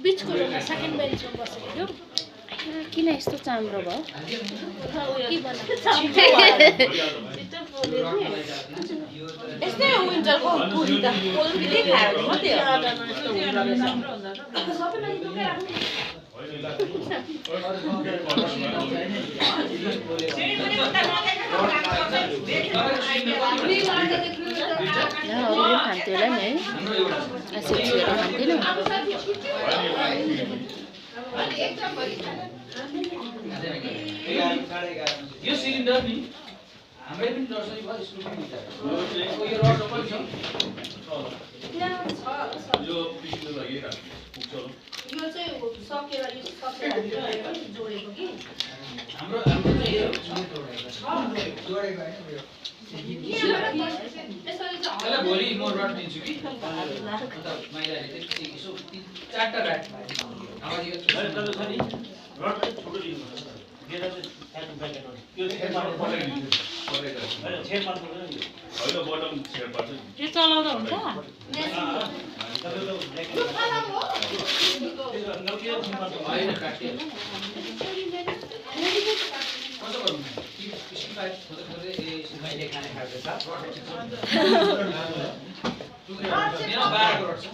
बिचको रोमा सेकेन्ड बेन्चमा बसेको थियो किन यस्तो चाम्रो भयो के यस्तै विन्टरको पुरी त कोल्डले खायो भने खान्थ्यो होला नि है आसिक्सीहरू खान्थेन यो सिलिन्डर नि हाम्रै पनि नर्सरी भयो स्कुल पनि यो रड पनि छ यो पिछले लागि पुग्छ यो चाहिँ सकेर जोडेको कि हाम्रो हाम्रो चाहिँ जोडेको हैन यो भोलि म रड दिन्छु कि अन्त माइलाले चाहिँ यसो चारटा राट अब यो छ नि रड चाहिँ छोटो दिनुपर्छ गेडा चाहिँ सानो प्याकेट हो यो छेडमा परेको हैन छेडमा पर्दैन नि हैन बटम छेड पर्छ त्यो चलाउँदा हुन्छ हैन काट्यो कसो गर्नु स्पिड खोज्दै मैले खाने खाएको छ मेरो 12 करोड छ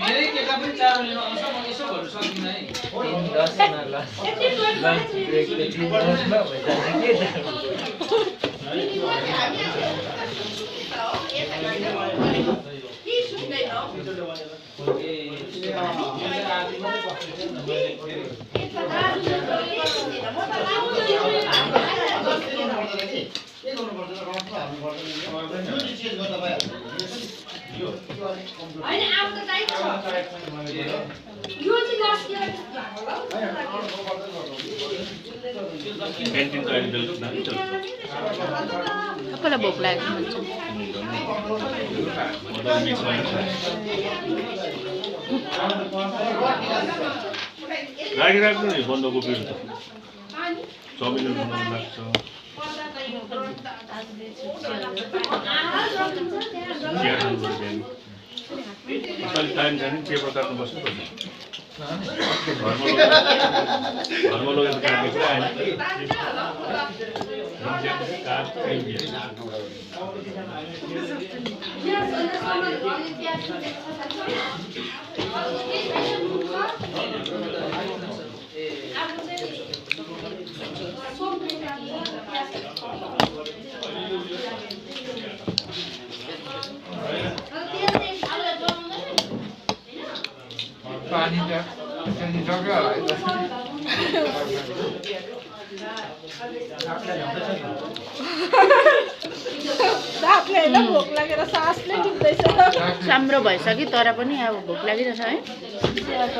मेरै केटा पनि चारो लिनु आउँछ म यसो भन्नु सक्दिनँ है 10 लन्च ब्रेकले 10 मा भइजान्छ सबैलाई भोक लागेको राखिराख्नु नि बन्दकोपीहरू त चौमिन बनाउनु लाग्छ टाइम जाने पेपर काट्नु बस्नुपर्छ घरमा लगेर काट्ने कुरा आएन पानी त त्यसरी सक्यो होला भोक लागेर सासले टिप्दैछ राम्रो भइसक्यो तर पनि अब भोक लागिरहेछ है ठिकै छ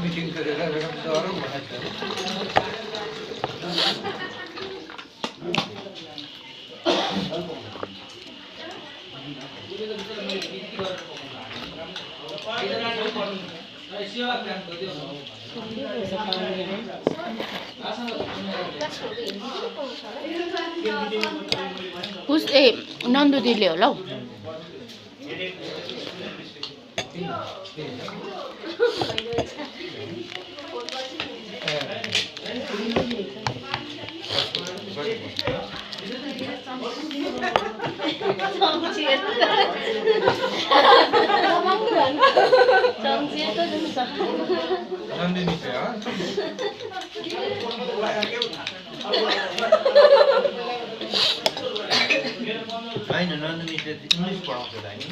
मिटिङ गरेर गरौँ पुस ए नन्दु दिदीले होला हौ नन्दिनी चाहिँ होइन नन्दिनी चाहिँ इङ्ग्लिस पढाउँछ दानी